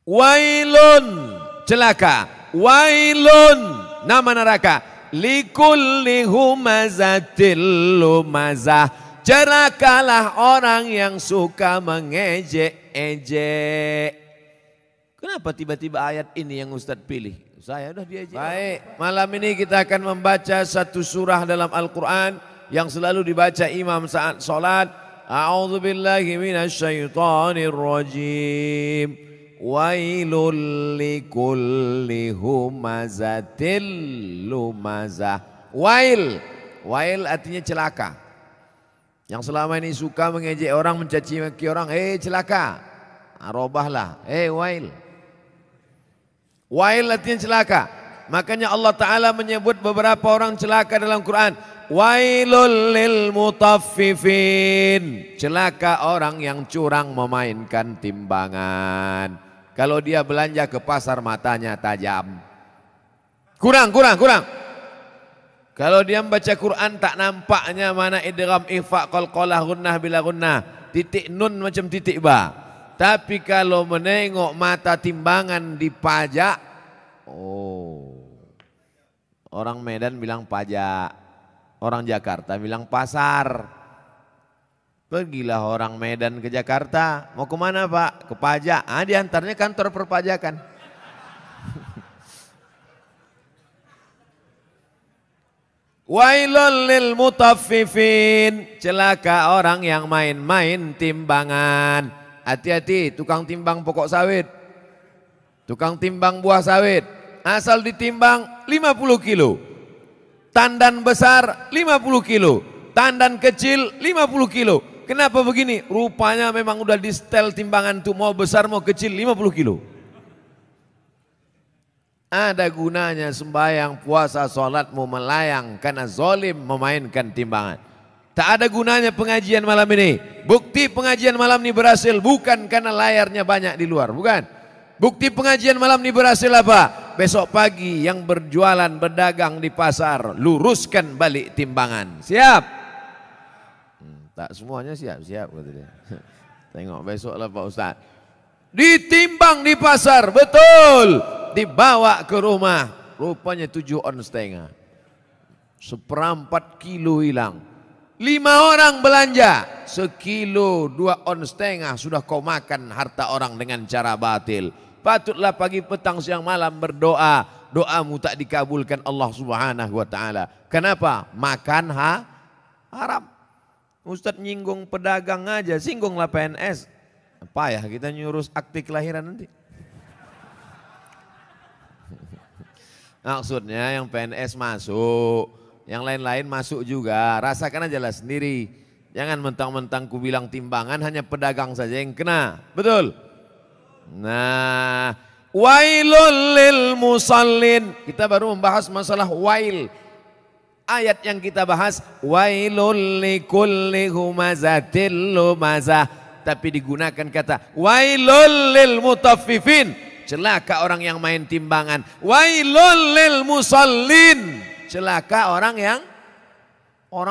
Wailun, celaka. Wailun, nama neraka. Likulli humazatil lumazah. Celakalah orang yang suka mengejek-ejek. Kenapa tiba-tiba ayat ini yang Ustadz pilih? Saya udah diejek. Baik, malam ini kita akan membaca satu surah dalam Al-Quran yang selalu dibaca imam saat sholat. A'udzubillahi minasyaitonir rajim. Wailul likulli humazatil lumazah. Wail, wail artinya celaka. Yang selama ini suka mengejek orang, mencaci maki orang, celaka. Arobahlah, wail. Wail artinya celaka. Makanya Allah Ta'ala menyebut beberapa orang celaka dalam Quran. Wailul lil mutaffifin. Celaka orang yang curang memainkan timbangan. Kalau dia belanja ke pasar matanya tajam. Kurang. Kalau dia membaca Quran tak nampaknya mana idgham, ikhfa, qalqalah, gunnah bila gunnah. Titik nun macam titik ba. Tapi kalau menengok mata timbangan dipajak, orang Medan bilang pajak, orang Jakarta bilang pasar. Pergilah orang Medan ke Jakarta, mau kemana Pak? Ke pajak, diantaranya kantor perpajakan. Wailul lil mutaffifin, celaka orang yang main-main timbangan. Hati-hati tukang timbang pokok sawit, tukang timbang buah sawit, asal ditimbang 50 kilo, tandan besar 50 kilo, tandan kecil 50 kilo. Kenapa begini? Rupanya memang udah di setel timbangan tuh, mau besar mau kecil 50 kilo. Ada gunanya sembahyang, puasa, sholatmu melayang karena zolim memainkan timbangan. Tak ada gunanya pengajian malam ini. Bukti pengajian malam ini berhasil bukan karena layarnya banyak di luar, bukan. Bukti pengajian malam ini berhasil apa? Besok pagi yang berjualan, berdagang di pasar, luruskan balik timbangan. Siap? Tak semuanya siap kata dia. Tengok besok lah Pak Ustaz. Ditimbang di pasar, betul. Dibawa ke rumah, rupanya 7,5 on. 1/4 kilo hilang. 5 orang belanja, 1,5 kilo 2,5 on sudah kau makan harta orang dengan cara batil. Patutlah pagi petang siang malam berdoa, doamu tak dikabulkan Allah Subhanahu wa taala. Kenapa? Makan haram. Ustadz nyinggung pedagang aja, singgunglah PNS. Apa ya kita nyurus akte kelahiran nanti. Maksudnya yang PNS masuk, yang lain-lain masuk juga. Rasakan aja lah sendiri. Jangan mentang-mentang ku bilang timbangan hanya pedagang saja yang kena. Betul? Nah, wailul lil musallin. Kita baru membahas masalah wail. Ayat yang kita bahas wailul likulli humazatil lumazah. Tapi digunakan kata wailul lil mutaffifin. Celaka orang yang main timbangan. Wailul lil musallin. Celaka orang yang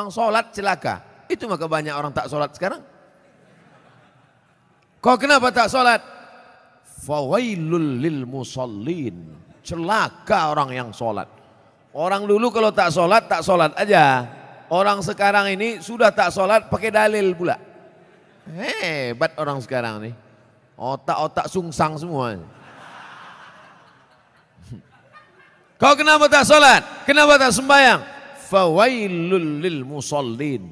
sholat celaka. Itu maka banyak orang tak sholat sekarang. Kau kenapa tak sholat? Fawailul lil musallin. Celaka orang yang sholat. Orang dulu kalau tak sholat aja. Orang sekarang ini sudah tak sholat pakai dalil pula. Hebat orang sekarang nih. Otak-otak sungsang semua. Kau kenapa tak sholat? Kenapa tak sembahyang? Fawailul lil musallin.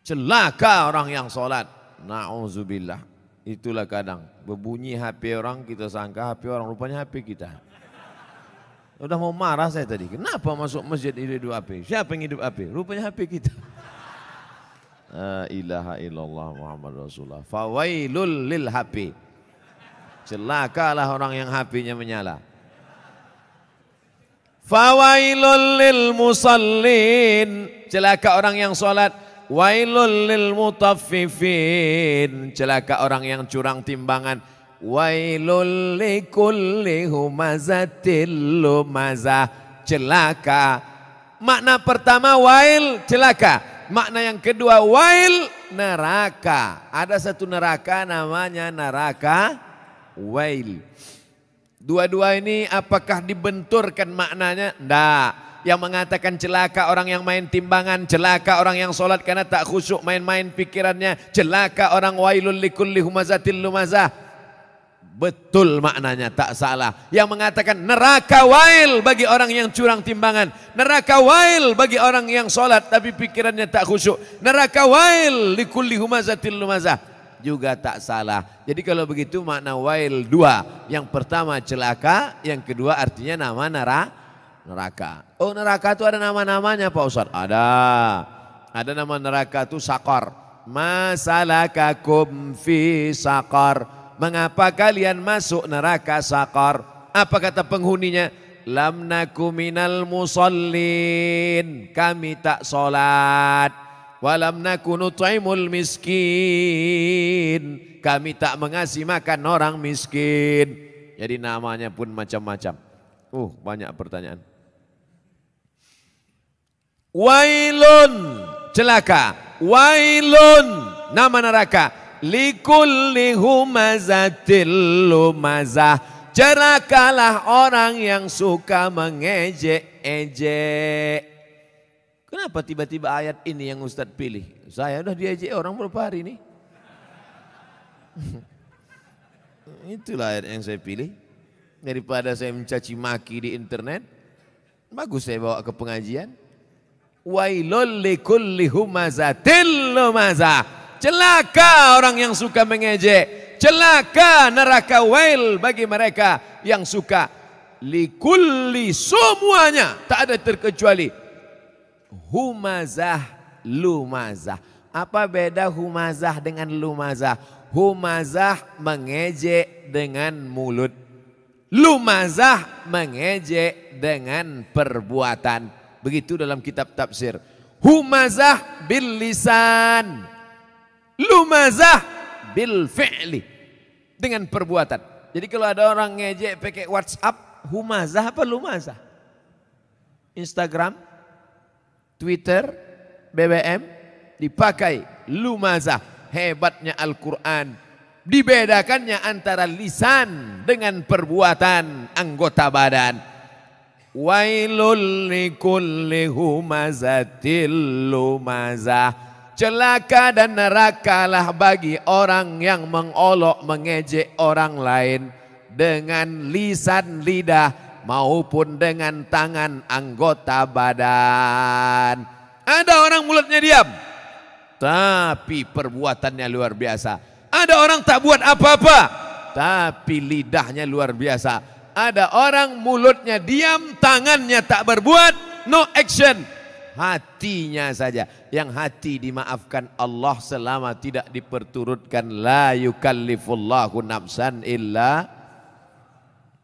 Celaka orang yang sholat. Na'udzubillah. Itulah kadang berbunyi HP orang, kita sangka HP orang, rupanya HP kita. Udah mau marah saya tadi. Kenapa masuk masjid hidup HP? Siapa yang hidup HP? Rupanya HP kita. La ilaha illallah Muhammad Rasulullah. Fawailul lil HP. Celakalah orang yang HP-nya menyala. Fawailul lil musallin. Celaka orang yang sholat. Wailul lil mutaffifin. Celaka orang yang curang timbangan. Wailul likulli humazatil lumazah. Celaka. Makna pertama wail, celaka. Makna yang kedua wail, neraka. Ada satu neraka namanya neraka wail. Dua-dua ini apakah dibenturkan maknanya? Tidak. Yang mengatakan celaka orang yang main timbangan, celaka orang yang sholat karena tak khusyuk, main-main pikirannya, celaka orang wailul likulli humazatil lumazah. Betul maknanya, tak salah. Yang mengatakan neraka wail bagi orang yang curang timbangan, neraka wail bagi orang yang sholat tapi pikirannya tak khusyuk, neraka wail likulli humazatil lumazah, juga tak salah. Jadi kalau begitu makna wail dua. Yang pertama celaka, yang kedua artinya nama neraka. Oh, neraka itu ada nama-namanya Pak Ustadz? Ada nama neraka itu Sakor. Masalakakum fi Sakor. Mengapa kalian masuk neraka Sakor? Apa kata penghuninya? Lam naku minal musallin. Kami tak sholat. Walam naku nut'imul miskin. Kami tak mengasih makan orang miskin. Jadi namanya pun macam-macam. Banyak pertanyaan. Wailun, celaka. Wailun, nama neraka. Likulli humazatil lumazah. Celakalah orang yang suka mengejek-ejek. Kenapa tiba-tiba ayat ini yang Ustadz pilih? Saya udah diejek orang berapa hari ini. Itulah ayat yang saya pilih. Daripada saya mencaci maki di internet, bagus saya bawa ke pengajian. Wailul likulli humazatil lumazah. Celaka orang yang suka mengejek. Celaka neraka wail bagi mereka yang suka. Likulli, semuanya, tak ada terkecuali. Humazah, lumazah. Apa beda humazah dengan lumazah? Humazah mengejek dengan mulut. Lumazah mengejek dengan perbuatan. Begitu dalam kitab tafsir. Humazah bil lisan. Lumazah bil fi'li. Dengan perbuatan. Jadi kalau ada orang ngejek pakai WhatsApp, humazah apa lumazah? Instagram, Twitter, BBM dipakai lumazah. Hebatnya Al-Quran. Dibedakannya antara lisan dengan perbuatan anggota badan. Wailul likulli humazatil lumazah. Celaka dan nerakalah bagi orang yang mengolok mengejek orang lain dengan lisan lidah maupun dengan tangan anggota badan. Ada orang mulutnya diam, tapi perbuatannya luar biasa. Ada orang tak buat apa-apa, tapi lidahnya luar biasa. Ada orang mulutnya diam, tangannya tak berbuat, no action. Hatinya saja. Yang hati dimaafkan Allah selama tidak diperturutkan. La yukallifullahu nafsan illa.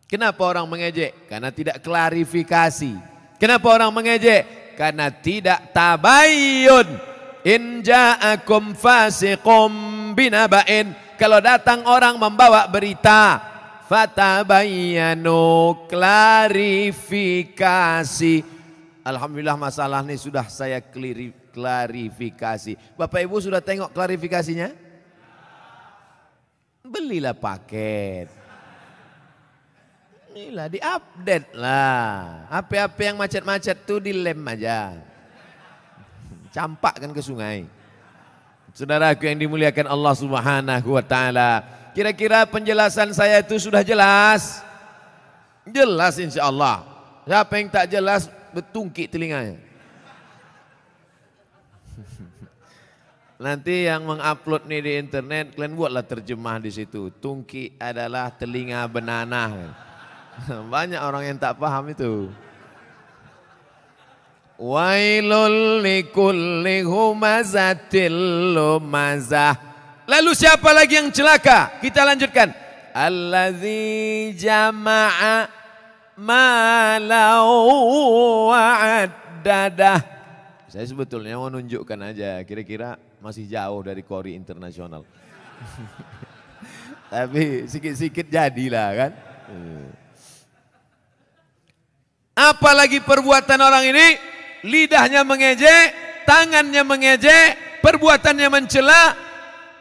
Kenapa orang mengejek? Karena tidak klarifikasi. Kenapa orang mengejek? Karena tidak tabayyun. In ja'akum fasiqum binaba'in. Kalau datang orang membawa berita, fatabayyanu, klarifikasi. Alhamdulillah masalah ini sudah saya klarifikasi. Bapak Ibu sudah tengok klarifikasinya? Belilah paket. Inilah diupdate lah. HP-HP yang macet-macet tuh dilem aja. Campakkan ke sungai. Saudaraku yang dimuliakan Allah Subhanahu wa taala. Kira-kira penjelasan saya itu sudah jelas? Jelas insya Allah. Siapa yang tak jelas, betungkik telinganya. Nanti yang mengupload nih di internet, kalian buatlah terjemah di situ. Tungki adalah telinga benanah. Banyak orang yang tak paham itu. Wailul likulli humazatil lumazah. Lalu siapa lagi yang celaka? Kita lanjutkan. Allazi jama'a malau wa'addadah. Saya sebetulnya mau nunjukkan aja, kira-kira masih jauh dari Kori internasional. Tapi sikit-sikit jadilah kan. Apalagi perbuatan orang ini, lidahnya mengejek, tangannya mengejek, perbuatannya mencela.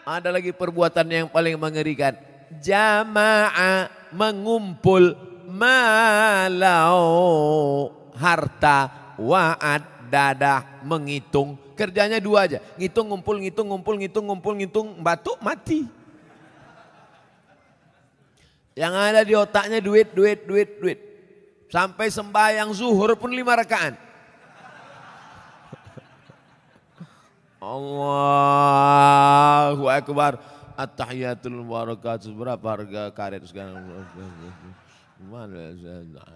Ada lagi perbuatan yang paling mengerikan. Jama'a mengumpul, malau harta, wa'ad dadah menghitung. Kerjanya dua aja, ngitung ngumpul, ngitung ngumpul, ngitung ngumpul, ngitung, batuk mati. Yang ada di otaknya duit, duit, duit, duit. Sampai sembahyang zuhur pun 5 rakaat. Allahu Akbar. At-tahiyatul barakatuh. Berapa harga karet sekarang?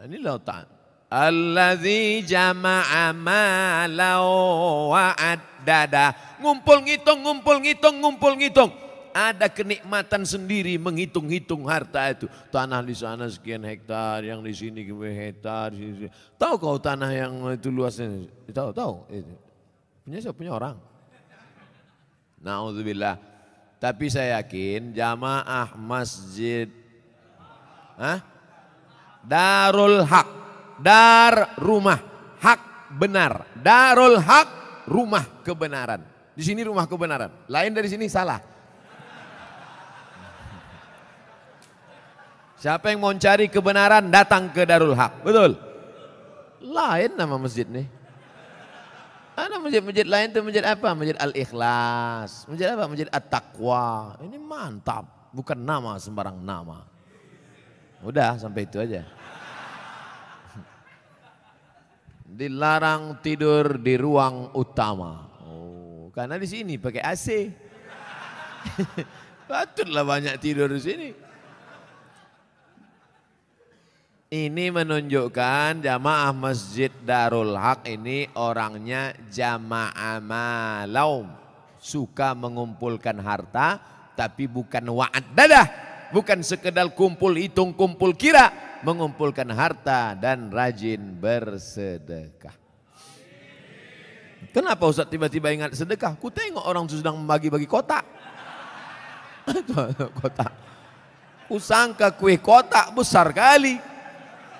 Ini lautan. Allazi jama'a malau wa'addada. Ngumpul ngitung, ngumpul ngitung, ngumpul ngitung. Ada kenikmatan sendiri menghitung-hitung harta itu. Tanah di sana sekian hektar, yang di sini hektar. Tahu kau tanah yang itu luasnya? Tahu, tahu. Punya siapa? Punya orang. Na'udzubillah. Tapi saya yakin jamaah masjid Darul Haq, dar rumah, hak benar. Darul Haq, rumah kebenaran. Di sini rumah kebenaran. Lain dari sini salah. Siapa yang mau cari kebenaran datang ke Darul Haq, betul? Lain nama masjid nih. Ada masjid-masjid lain tuh, masjid apa? Masjid Al-Ikhlas. Masjid apa? Masjid At-Taqwa. Ini mantap, bukan nama sembarang nama. Udah sampai itu aja. Dilarang tidur di ruang utama. Oh, karena di sini pakai AC. Patutlah banyak tidur di sini. Ini menunjukkan jamaah masjid Darul Haq ini orangnya jamaah malau, suka mengumpulkan harta, tapi bukan wa'ad dadah, bukan sekedar kumpul hitung, kumpul kira, mengumpulkan harta dan rajin bersedekah. Kenapa Ustaz tiba-tiba ingat sedekah? Ku tengok orang sedang membagi-bagi kotak. Kotak. Ku sangka kue kotak besar kali.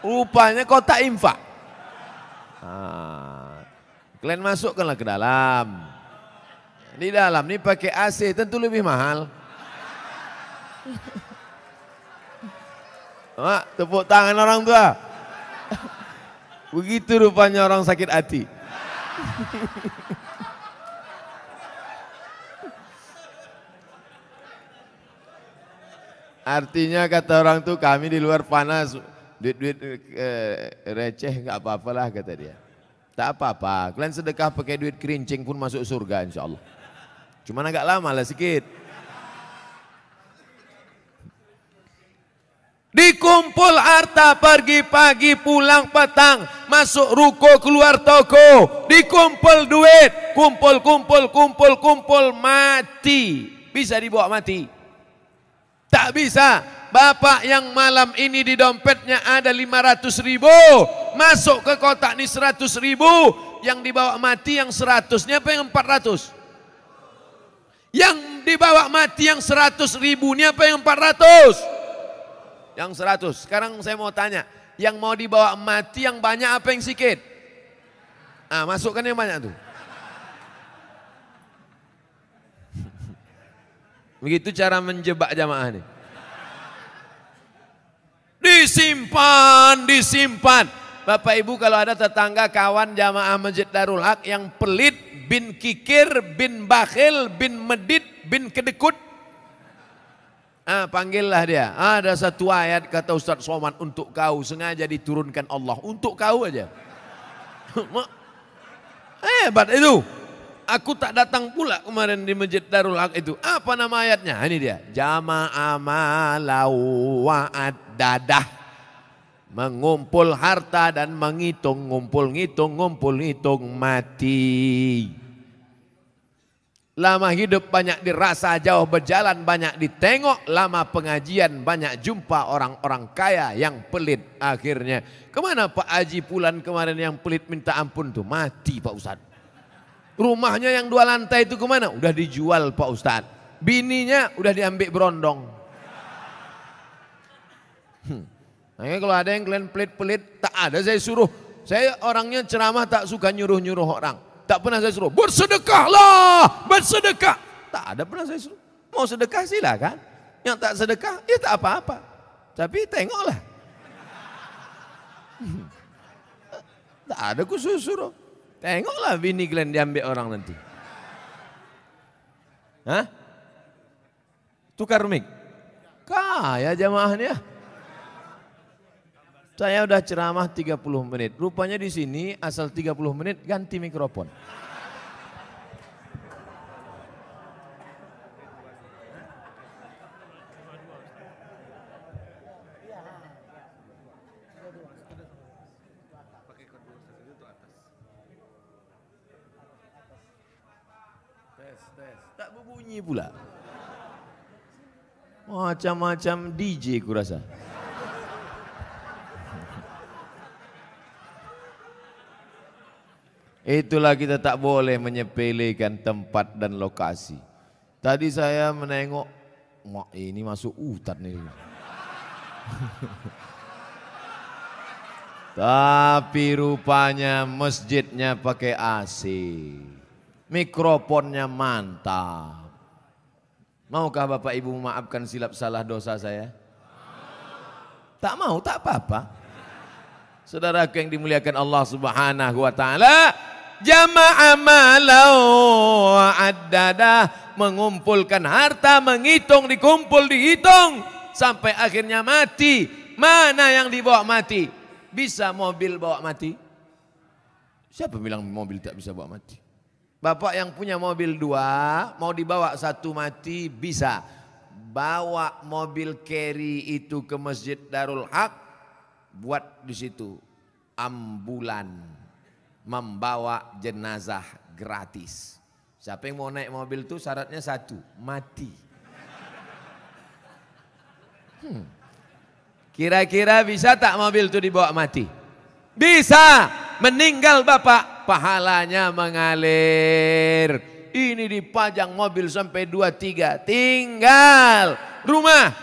Rupanya kotak infak. Kalian masukkanlah ke dalam. Di dalam ini pakai AC tentu lebih mahal. Tepuk tangan orang tua. Begitu rupanya orang sakit hati. Artinya kata orang tuh kami di luar panas. Duit-duit receh nggak apa-apalah kata dia. Tak apa-apa, kalian sedekah pakai duit kerincing pun masuk surga insya Allah. Cuman agak lama lah sikit. Dikumpul harta pergi pagi pulang petang, masuk ruko keluar toko, dikumpul duit, kumpul kumpul kumpul kumpul mati. Bisa dibawa mati? Tak bisa. Bapak yang malam ini di dompetnya ada 500.000, masuk ke kotak ini 100.000, yang dibawa mati yang 100-nya apa yang 400? Yang dibawa mati yang 100.000-nya apa yang 400? Yang 100. Sekarang saya mau tanya, yang mau dibawa mati yang banyak apa yang sedikit? Masukkan yang banyak tuh. Begitu cara menjebak jamaah nih. Disimpan, disimpan. Bapak Ibu kalau ada tetangga kawan jamaah Masjid Darul Haq yang pelit, bin kikir, bin bakhil, bin medit, bin kedekut. Panggillah dia. Ada satu ayat kata Ustaz Somad untuk kau, sengaja diturunkan Allah untuk kau aja. Hebat itu. Aku tak datang pula kemarin di Masjid Darul Haq itu. Apa nama ayatnya? Ini dia. Jama'a malau wa'ad dadah. Mengumpul harta dan menghitung, ngumpul ngitung mati. Lama hidup banyak dirasa, jauh berjalan banyak ditengok. Lama pengajian banyak jumpa orang-orang kaya yang pelit. Akhirnya kemana Pak Haji Pulan kemarin yang pelit minta ampun tuh? Mati Pak Ustadz. Rumahnya yang 2 lantai itu kemana? Udah dijual Pak Ustadz. Bininya udah diambil berondong. Nah, kalau ada yang kalian pelit-pelit, tak ada saya suruh. Saya orangnya ceramah tak suka nyuruh-nyuruh orang. Tak pernah saya suruh, bersedekahlah, bersedekah. Tak ada pernah saya suruh. Mau sedekah silakan. Yang tak sedekah, ya tak apa-apa. Tapi tengoklah. Tak ada khusus suruh. Tengoklah bini kalian diambil orang nanti. Hah? Tukar mic. Kaya jamaahnya. Saya udah ceramah 30 menit. Rupanya di sini asal 30 menit ganti mikrofon. Tes. Tak berbunyi pula. Macam-macam DJ kurasa. Itulah kita tak boleh menyepelekan tempat dan lokasi. Tadi saya menengok, ini masuk hutan nih. Tapi rupanya masjidnya pakai AC. Mikrofonnya mantap. Maukah Bapak Ibu memaafkan silap salah dosa saya? Tak mau, tak apa-apa. Saudaraku yang dimuliakan Allah Subhanahu wa taala, jama'a malau addada, mengumpulkan harta, menghitung, dikumpul, dihitung sampai akhirnya mati. Mana yang dibawa mati? Bisa mobil bawa mati? Siapa bilang mobil tak bisa bawa mati? Bapak yang punya mobil 2, mau dibawa 1 mati bisa. Bawa mobil carry itu ke Masjid Darul Haq, buat di situ ambulan membawa jenazah gratis. Siapa yang mau naik mobil itu syaratnya 1, mati. Kira-kira bisa tak mobil itu dibawa mati? Bisa. Meninggal bapak, pahalanya mengalir. Ini dipajang mobil sampai 2-3, tinggal rumah.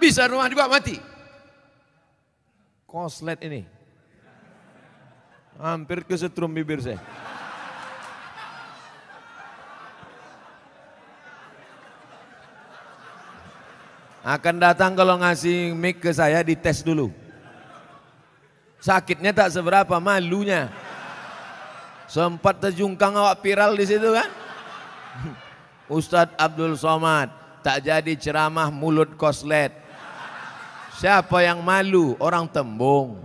Bisa rumah dibawa mati. Koslet ini. Hampir kesetrum bibir saya. Akan datang kalau ngasih mic ke saya dites dulu. Sakitnya tak seberapa, malunya. Sempat terjungkang awak viral di situ kan? Ustadz Abdul Somad tak jadi ceramah mulut koslet. Siapa yang malu? Orang Tembung.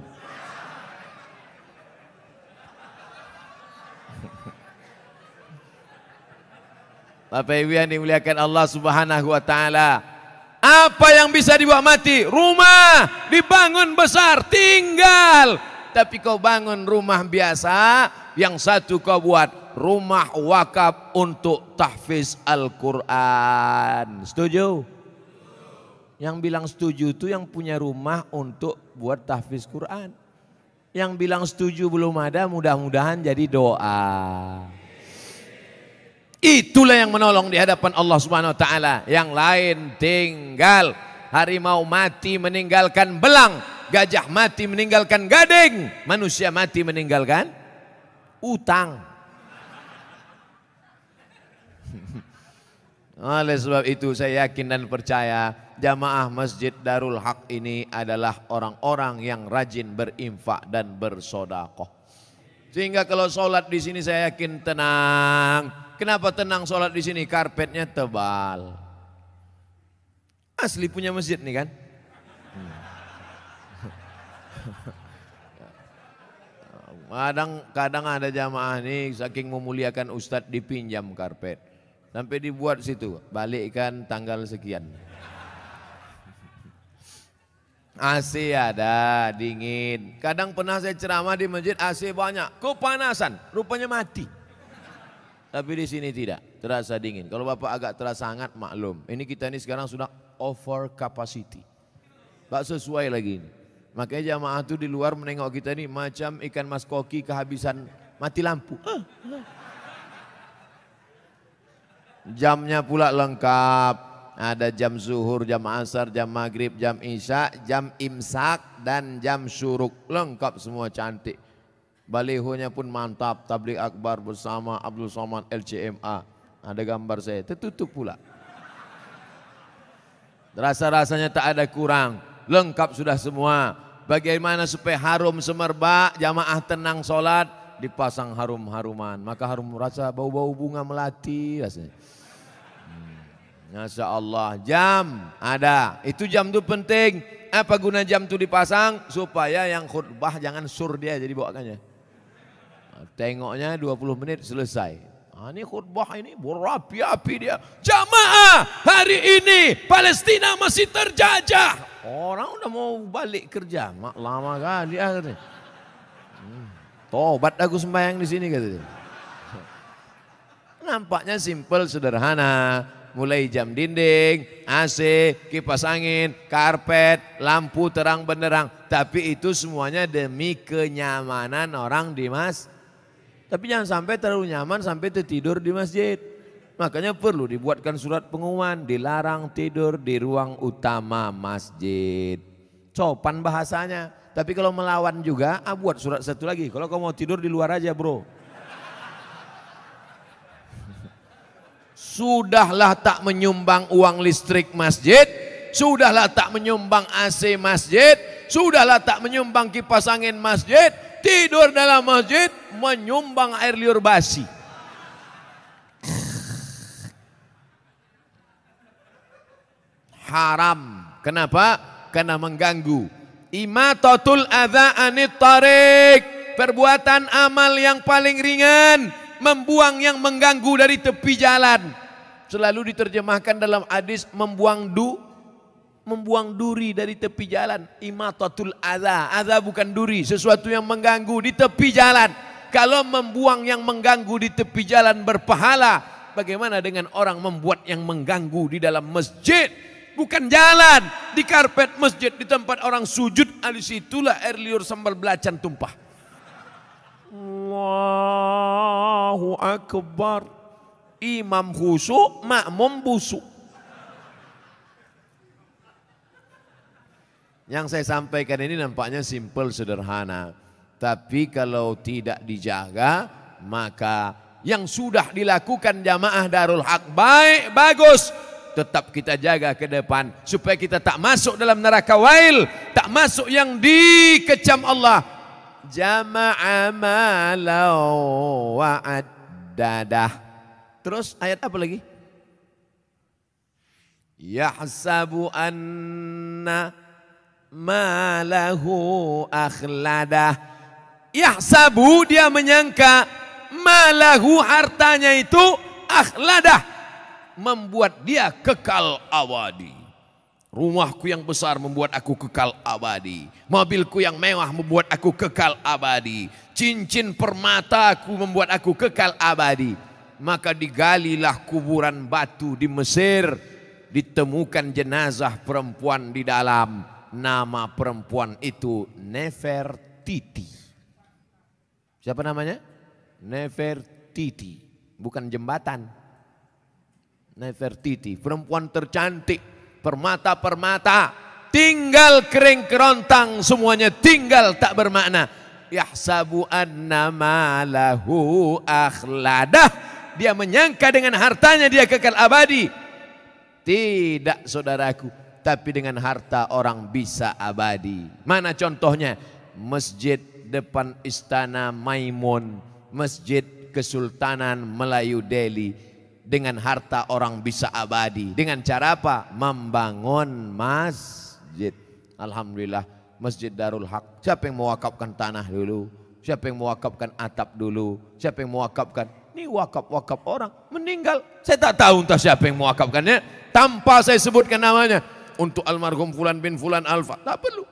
Bapak Ibu yang dimuliakan Allah Subhanahu wa taala. Apa yang bisa dibawa mati? Rumah dibangun besar, tinggal. Tapi kau bangun rumah biasa, yang satu kau buat rumah wakaf untuk tahfiz Al-Quran. Setuju? Yang bilang setuju itu yang punya rumah untuk buat tahfiz Quran. Yang bilang setuju belum ada, mudah-mudahan jadi doa. Itulah yang menolong di hadapan Allah Subhanahu wa taala. Yang lain tinggal. Harimau mati meninggalkan belang, gajah mati meninggalkan gading, manusia mati meninggalkan utang. Oleh sebab itu saya yakin dan percaya jamaah Masjid Darul Haq ini adalah orang-orang yang rajin berinfak dan bersedekah. Sehingga kalau sholat di sini saya yakin tenang. Kenapa tenang sholat di sini? Karpetnya tebal. Asli punya masjid nih kan? Kadang ada jamaah nih saking memuliakan ustadz dipinjam karpet. Sampai dibuat situ, balikkan tanggal sekian. AC ada, dingin. Kadang pernah saya ceramah di masjid AC banyak, kepanasan, rupanya mati. Tapi di sini tidak, terasa dingin. Kalau Bapak agak terasa hangat, maklum. Ini kita ini sekarang sudah over capacity. Tak sesuai lagi ini. Makanya jamaah itu di luar menengok kita ini macam ikan mas koki kehabisan mati lampu. Jamnya pula lengkap. Ada jam zuhur, jam asar, jam maghrib, jam isya, jam imsak, dan jam syuruk. Lengkap semua cantik. Balihonya pun mantap, tabligh akbar bersama Abdul Somad LCMA. Ada gambar saya, tertutup pula. Rasa-rasanya tak ada kurang, lengkap sudah semua. Bagaimana supaya harum semerbak, jamaah tenang sholat, dipasang harum-haruman. Maka harum rasa bau-bau bunga melati rasanya. Masya Allah, jam ada, itu jam itu penting. Apa guna jam itu dipasang? Supaya yang khutbah jangan sur dia jadi bawakannya. Tengoknya 20 menit selesai. Ini khutbah ini berapi-api dia. Jamaah, hari ini Palestina masih terjajah. Orang udah mau balik kerja, mak lama kan dia katanya. Tobat aku sembahyang di sini katanya. Nampaknya simple, sederhana. Mulai jam dinding, AC, kipas angin, karpet, lampu terang benderang. Tapi itu semuanya demi kenyamanan orang di masjid. Tapi jangan sampai terlalu nyaman sampai tertidur di masjid. Makanya perlu dibuatkan surat pengumuman, dilarang tidur di ruang utama masjid. Sopan bahasanya. Tapi kalau melawan juga, buat surat satu lagi. Kalau kamu mau tidur di luar aja bro. Sudahlah tak menyumbang uang listrik masjid, sudahlah tak menyumbang AC masjid, sudahlah tak menyumbang kipas angin masjid, tidur dalam masjid menyumbang air liur basi. Haram. Kenapa? Karena mengganggu. Imatatul adza anit tariq, perbuatan amal yang paling ringan, membuang yang mengganggu dari tepi jalan. Selalu diterjemahkan dalam hadis membuang duri dari tepi jalan. Imatatul adza, adza bukan duri, sesuatu yang mengganggu di tepi jalan. Kalau membuang yang mengganggu di tepi jalan berpahala, bagaimana dengan orang membuat yang mengganggu di dalam masjid? Bukan jalan, di karpet masjid, di tempat orang sujud, di situlah air liur sambal belacan tumpah. Allahu Akbar. Imam khusyuk, makmum busuk. Yang saya sampaikan ini nampaknya simple, sederhana. Tapi kalau tidak dijaga, maka yang sudah dilakukan jamaah Darul Haq baik, bagus. Tetap kita jaga ke depan. Supaya kita tak masuk dalam neraka wail. Tak masuk yang dikecam Allah. Jama'a malau wa'addadah. Terus ayat apa lagi? Yahsabu anna malahu akhladah. Yahsabu, dia menyangka, malahu, hartanya itu, akhladah, membuat dia kekal abadi. Rumahku yang besar membuat aku kekal abadi. Mobilku yang mewah membuat aku kekal abadi. Cincin permataku membuat aku kekal abadi. Maka digalilah kuburan batu di Mesir, ditemukan jenazah perempuan di dalam. Nama perempuan itu Nefertiti. Siapa namanya? Nefertiti, bukan jembatan. Nefertiti, perempuan tercantik, permata-permata, tinggal kering kerontang, semuanya tinggal tak bermakna. Yahsabu anna malahu akhladah. Dia menyangka dengan hartanya dia kekal abadi. Tidak saudaraku, tapi dengan harta orang bisa abadi. Mana contohnya? Masjid depan Istana Maimun, Masjid Kesultanan Melayu Delhi. Dengan harta orang bisa abadi. Dengan cara apa? Membangun masjid. Alhamdulillah, Masjid Darul Haq. Siapa yang mewakafkan tanah dulu? Siapa yang mewakafkan atap dulu? Siapa yang mewakafkan? Ini wakaf-wakaf orang meninggal. Saya tak tahu entah siapa yang mewakafkannya. Tanpa saya sebutkan namanya. Untuk almarhum Fulan bin Fulan Alfa. Tak perlu.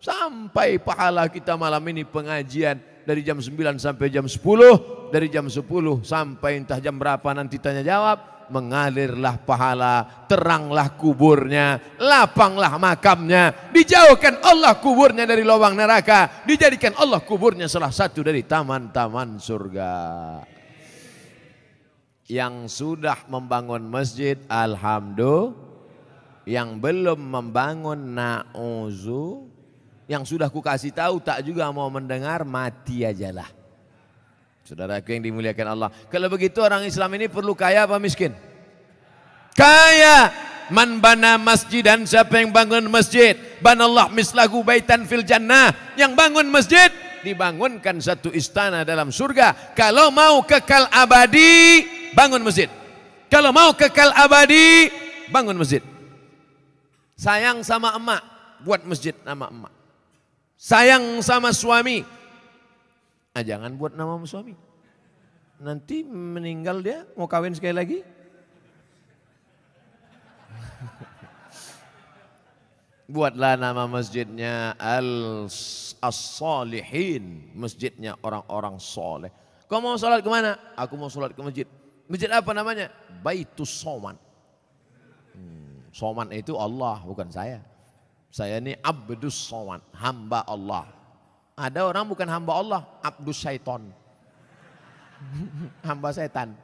Sampai pahala kita malam ini pengajian. Dari jam 9 sampai jam 10. Dari jam 10 sampai entah jam berapa nanti tanya jawab. Mengalirlah pahala. Teranglah kuburnya. Lapanglah makamnya. Dijauhkan Allah kuburnya dari lubang neraka. Dijadikan Allah kuburnya salah satu dari taman-taman surga. Yang sudah membangun masjid, alhamdulillah. Yang belum membangun, na'uzu. Yang sudah ku kasih tahu tak juga mau mendengar, mati ajalah. Saudaraku yang dimuliakan Allah. Kalau begitu orang Islam ini perlu kaya apa miskin? Kaya. Man bana masjidan, siapa yang bangun masjid, banallah mislahu baitan fil jannah. Yang bangun masjid dibangunkan satu istana dalam surga. Kalau mau kekal abadi, bangun masjid. Kalau mau kekal abadi, bangun masjid. Sayang sama emak, buat masjid nama emak. Sayang sama suami, jangan buat nama suami. Nanti meninggal dia, mau kawin sekali lagi. Buatlah nama masjidnya As-Salihin, masjidnya orang-orang soleh. Kau mau sholat kemana? Aku mau sholat ke masjid. Masjid apa namanya? Baitus Soman. Soman itu Allah, bukan saya. Saya ini Abdus Soman, hamba Allah. Ada orang bukan hamba Allah, Abdus Syaiton. Hamba setan.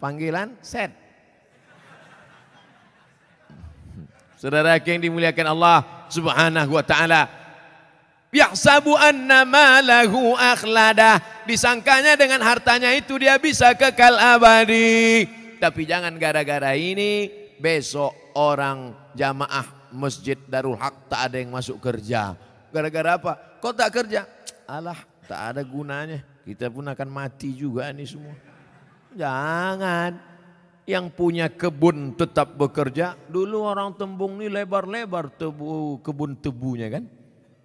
Panggilan set. Saudara yang dimuliakan Allah Subhanahu wa taala. Yahsabu anna malahu akhladah. Disangkanya dengan hartanya itu dia bisa kekal abadi. Tapi jangan gara-gara ini besok orang jamaah Masjid Darul Haq tak ada yang masuk kerja. Gara-gara apa? Kok tak kerja? Alah, tak ada gunanya. Kita pun akan mati juga nih semua. Jangan. Yang punya kebun tetap bekerja. Dulu orang Tembung ini lebar-lebar kebun tebunya kan.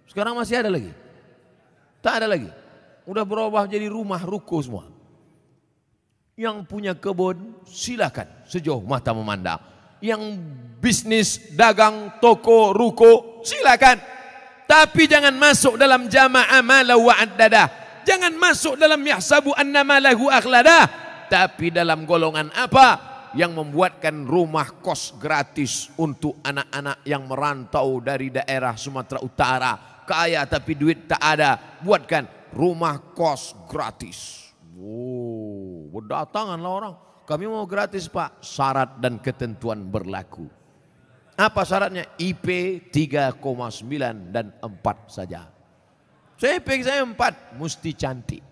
Sekarang masih ada lagi? Tak ada lagi. Udah berubah jadi rumah ruko semua. Yang punya kebun silakan sejauh mata memandang. Yang bisnis, dagang, toko, ruko silakan. Tapi jangan masuk dalam jama'a mala wa'addadah. Jangan masuk dalam yahsabu anna malahu akhladah. Tapi dalam golongan apa? Yang membuatkan rumah kos gratis untuk anak-anak yang merantau dari daerah Sumatera Utara. Kaya tapi duit tak ada. Buatkan rumah kos gratis. Oh, berdatanganlah orang. Kami mau gratis Pak. Syarat dan ketentuan berlaku. Apa syaratnya? IP 3,9 dan 4 saja. IP saya 4. Mesti cantik.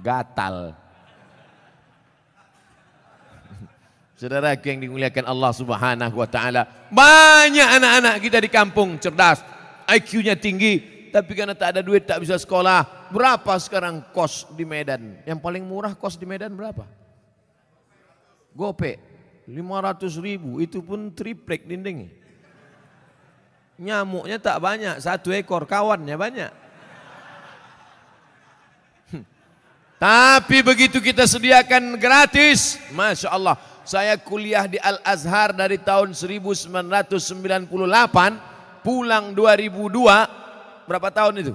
Gatal. Saudara yang dimuliakan Allah Subhanahu wa taala, banyak anak-anak kita di kampung cerdas, IQ-nya tinggi, tapi karena tak ada duit tak bisa sekolah. Berapa sekarang kos di Medan? Yang paling murah kos di Medan berapa? Gope 500.000, itu pun triplek dinding. Nyamuknya tak banyak, 1 ekor, kawannya banyak. Tapi begitu kita sediakan gratis, Masya Allah. Saya kuliah di Al-Azhar dari tahun 1998, pulang 2002, berapa tahun itu?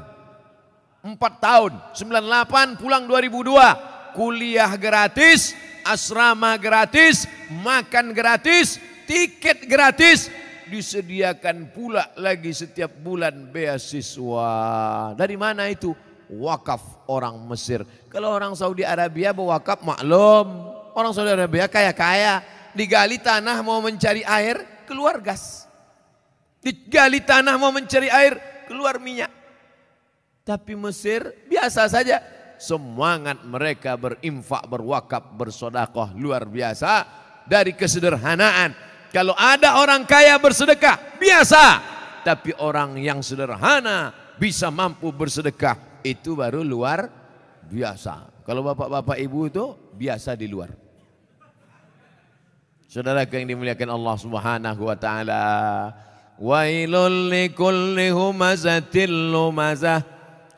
4 tahun, 98 pulang 2002, kuliah gratis, asrama gratis, makan gratis, tiket gratis, disediakan pula lagi setiap bulan beasiswa. Dari mana itu? Wakaf orang Mesir. Kalau orang Saudi Arabia berwakaf maklum. Orang Saudi Arabia kaya-kaya, digali tanah mau mencari air, keluar gas. Digali tanah mau mencari air, keluar minyak. Tapi Mesir biasa saja. Semangat mereka berinfak, berwakaf, bersedekah luar biasa dari kesederhanaan. Kalau ada orang kaya bersedekah, biasa. Tapi orang yang sederhana bisa mampu bersedekah, itu baru luar biasa. Kalau bapak-bapak ibu itu biasa di luar. Saudara yang dimuliakan Allah Subhanahu wa taala. Wailul likulli humazatil lumazah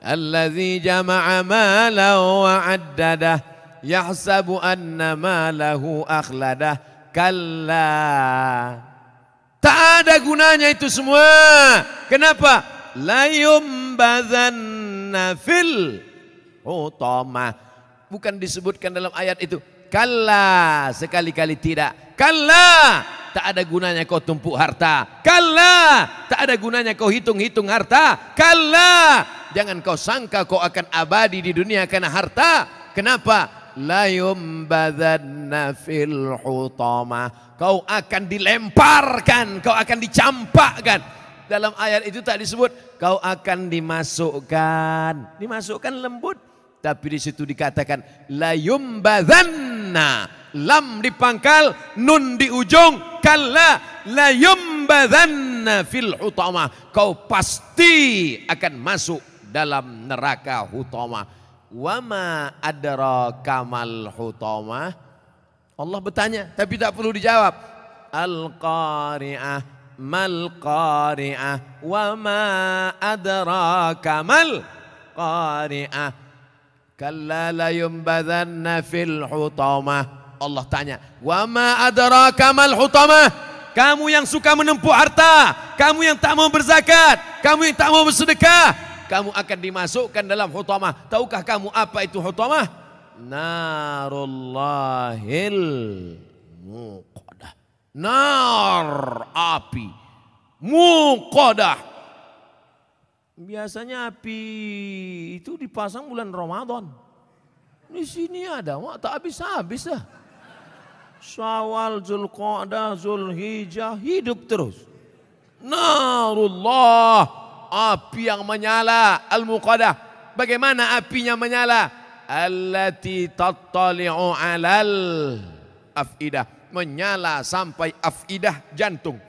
alladzi jama'a malan wa 'addadah yahsabu anna malahu akhladah. Kalla. Tak ada gunanya itu semua. Kenapa? La yumbazanna fil hutamah. Bukan disebutkan dalam ayat itu. Kalla, sekali-kali tidak. Kalla, tak ada gunanya kau tumpuk harta. Kalla, tak ada gunanya kau hitung-hitung harta. Kalla, jangan kau sangka kau akan abadi di dunia karena harta. Kenapa? La yumbadzanna fil hutamah. Kau akan dilemparkan, kau akan dicampakkan. Dalam ayat itu tak disebut kau akan dimasukkan lembut. Tapi di situ dikatakan la yumbadzanna, lam di pangkal, nun di ujung, kalla la yumbadzanna fil hutamah. Kau pasti akan masuk dalam neraka hutamah. Wa ma adraka mal hutamah. Allah bertanya tapi tak perlu dijawab. Al-qari'ah mal qari'ah wa ma adraka mal qari'ah. Kalla la yumbadzanna fil hutamah. Allah tanya, wa ma adraka mal hutamah. Kamu yang suka menempuh harta, kamu yang tak mau berzakat, kamu yang tak mau bersedekah, kamu akan dimasukkan dalam hutamah. Tahukah kamu apa itu hutamah? Narullahil muqadah. Nar, api. Muqadah. Biasanya api itu dipasang bulan Ramadan. Di sini ada, mak tak habis-habis dah. Syawal, Zulqa'dah, Zulhijjah, hidup terus. Narullah, api yang menyala, al-muqadah. Bagaimana apinya menyala? Allati tattali'u 'alal afidah, menyala sampai afidah jantung.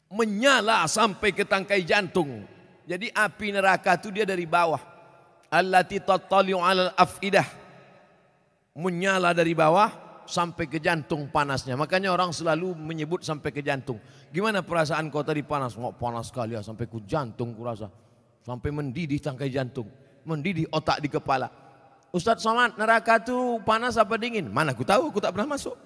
Menyala sampai ke tangkai jantung. Jadi api neraka itu dia dari bawah. Allati tattali'u 'alal afidah, menyala dari bawah sampai ke jantung panasnya. Makanya orang selalu menyebut sampai ke jantung. Gimana perasaan kau tadi panas? Nggak panas sekali ya, sampai ke jantung kurasa. Sampai mendidih tangkai jantung, mendidih otak di kepala. Ustadz Somad, neraka itu panas apa dingin? Mana aku tahu, aku tak pernah masuk.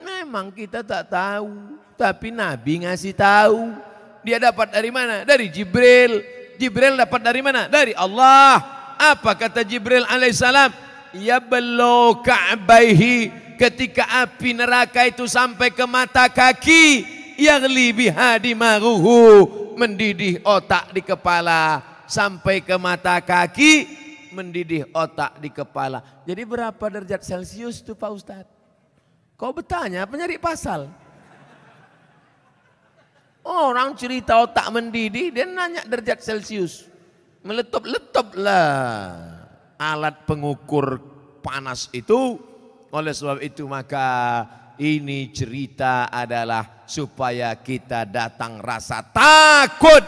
Memang kita tak tahu, tapi Nabi ngasih tahu. Dia dapat dari mana? Dari Jibril. Jibril dapat dari mana? Dari Allah. Apa kata Jibril alaihissalam? Ya belo ka'baihi, ketika api neraka itu sampai ke mata kaki, yaghli biha dimaruhu, mendidih otak di kepala, sampai ke mata kaki, mendidih otak di kepala. Jadi berapa derajat Celcius itu Pak Ustadz? Kau bertanya apa nyari pasal? Orang cerita otak mendidih, dia nanya derajat Celcius. Meletup-letup lah alat pengukur panas itu. Oleh sebab itu maka ini cerita adalah supaya kita datang rasa takut.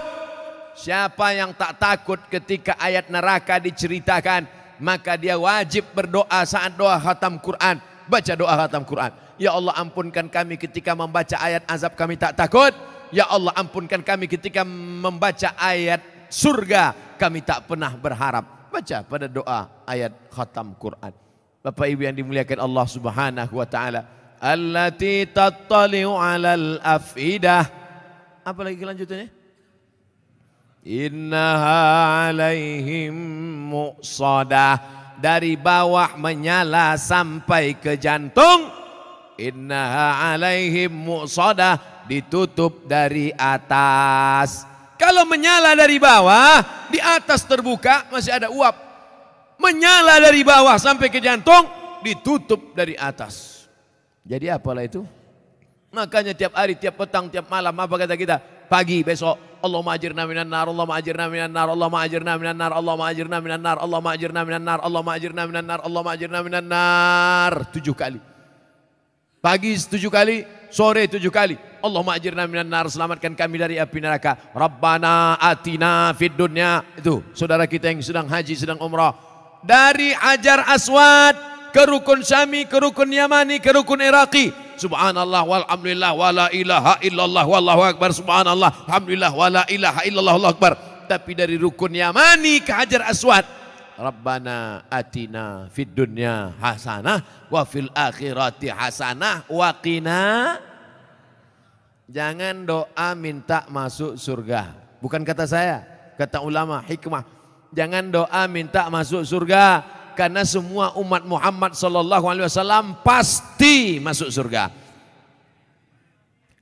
Siapa yang tak takut ketika ayat neraka diceritakan, maka dia wajib berdoa saat doa khatam Quran. Baca doa khatam Quran. Ya Allah, ampunkan kami ketika membaca ayat azab, kami tak takut. Ya Allah, ampunkan kami ketika membaca ayat surga, kami tak pernah berharap. Baca pada doa ayat khatam Quran. Bapak Ibu yang dimuliakan Allah Subhanahu wa taala. Allati tattali'u 'alal afidah. Apa lagi kelanjutannya? Innaha 'alaihim muqsadah. Dari bawah menyala sampai ke jantung. Innaha 'alaihim muqsadah, ditutup dari atas. Kalau menyala dari bawah, di atas terbuka masih ada uap. Menyala dari bawah sampai ke jantung, ditutup dari atas. Jadi apalah itu? Makanya tiap hari, tiap petang, tiap malam, apa kata kita? Pagi, besok, Allahumma ajirna minan nar, Allahumma ajirna minan nar, Allahumma ajirna minan nar, Allahumma ajirna minan nar, Allahumma ajirna minan nar, Allahumma ajirna minan nar, Allahumma ajirna minan nar. 7 kali. Pagi 7 kali, sore 7 kali. Allahumma ajirna minan nar, selamatkan kami dari api neraka. Rabbana atina fid dunya. Itu saudara kita yang sedang haji, sedang umrah. Dari Hajar Aswad ke Rukun Syami, ke Rukun Yamani, ke Rukun Iraqi. Subhanallah walhamdulillah wala ilaha illallah wallahu akbar. Subhanallah alhamdulillah wala ilaha illallah wallahu akbar. Tapi dari Rukun Yamani ke Hajar Aswad, Rabbana atina fid dunya hasanah wa fil akhirati hasanah wa qina. Jangan doa minta masuk surga. Bukan kata saya, kata ulama hikmah. Jangan doa minta masuk surga, karena semua umat Muhammad sallallahu alaihi wasallam pasti masuk surga.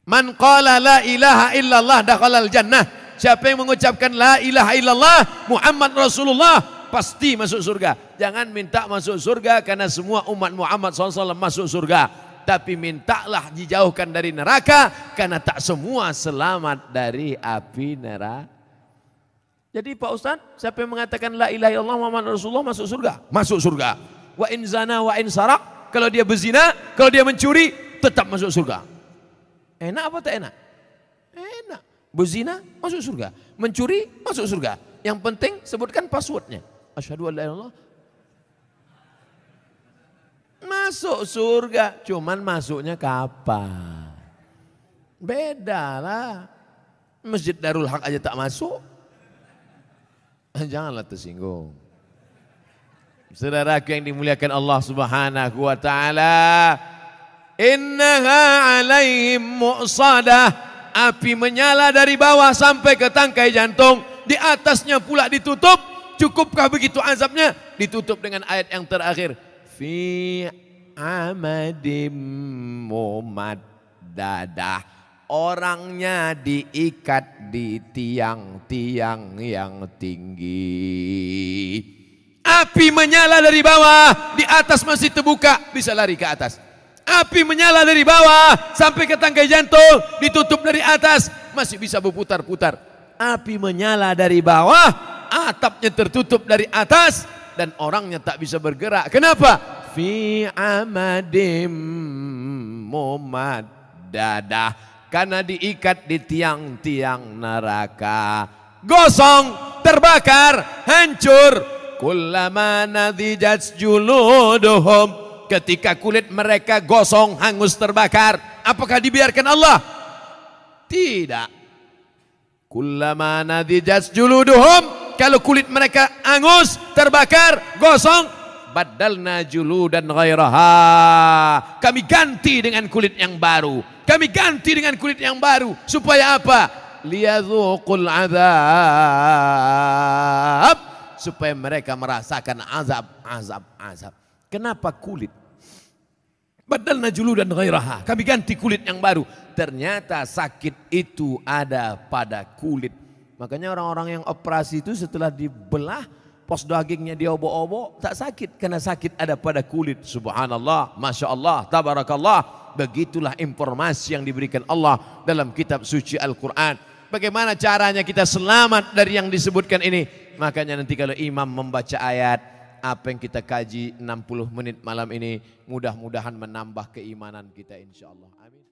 Man qala la ilaha illallah dakhalal jannah. Siapa yang mengucapkan la ilaha illallah Muhammad Rasulullah pasti masuk surga. Jangan minta masuk surga karena semua umat Muhammad SAW masuk surga. Tapi mintalah dijauhkan dari neraka karena tak semua selamat dari api neraka. Jadi Pak Ustadz, siapa yang mengatakan la ilaha illallah Muhammad Rasulullah masuk surga? Masuk surga. Wa in zana wa in sarak, kalau dia berzina, kalau dia mencuri, tetap masuk surga. Enak apa tak enak? Enak. Berzina masuk surga, mencuri masuk surga. Yang penting sebutkan passwordnya. Asyhadu an la ilaha illallah. Masuk surga, cuman masuknya kapan? Beda lah. Masjid Darul Haq aja tak masuk. Janganlah tersinggung. Saudaraku yang dimuliakan Allah Subhanahu wa taala, innaha alaihim mu'sadah, api menyala dari bawah sampai ke tangkai jantung, di atasnya pula ditutup. Cukupkah begitu azabnya? Ditutup dengan ayat yang terakhir, fi amadim mumaddadah, orangnya diikat di tiang-tiang yang tinggi. Api menyala dari bawah, di atas masih terbuka, bisa lari ke atas. Api menyala dari bawah sampai ke tangkai jantung, ditutup dari atas, masih bisa berputar-putar. Api menyala dari bawah, atapnya tertutup dari atas, dan orangnya tak bisa bergerak. Kenapa? Fi amadim mumaddadah, karena diikat di tiang-tiang neraka. Gosong, terbakar, hancur. Kullama nadijat juluduhum, ketika kulit mereka gosong, hangus, terbakar, apakah dibiarkan Allah? Tidak. Kullama nadijat juluduhum, kalau kulit mereka hangus, terbakar, gosong, badalna juludan ghairaha, kami ganti dengan kulit yang baru. Kami ganti dengan kulit yang baru. Supaya apa? Liyadzuqul azab, supaya mereka merasakan azab. Kenapa kulit? Badalna juludan ghairaha, kami ganti kulit yang baru. Ternyata sakit itu ada pada kulit. Makanya orang-orang yang operasi itu setelah dibelah, pos dagingnya diobok-obok, tak sakit, karena sakit ada pada kulit. Subhanallah, Masya Allah, Tabarakallah. Begitulah informasi yang diberikan Allah dalam kitab suci Al-Quran. Bagaimana caranya kita selamat dari yang disebutkan ini? Makanya nanti kalau imam membaca ayat, apa yang kita kaji 60 menit malam ini, mudah-mudahan menambah keimanan kita, insya Allah. Amin.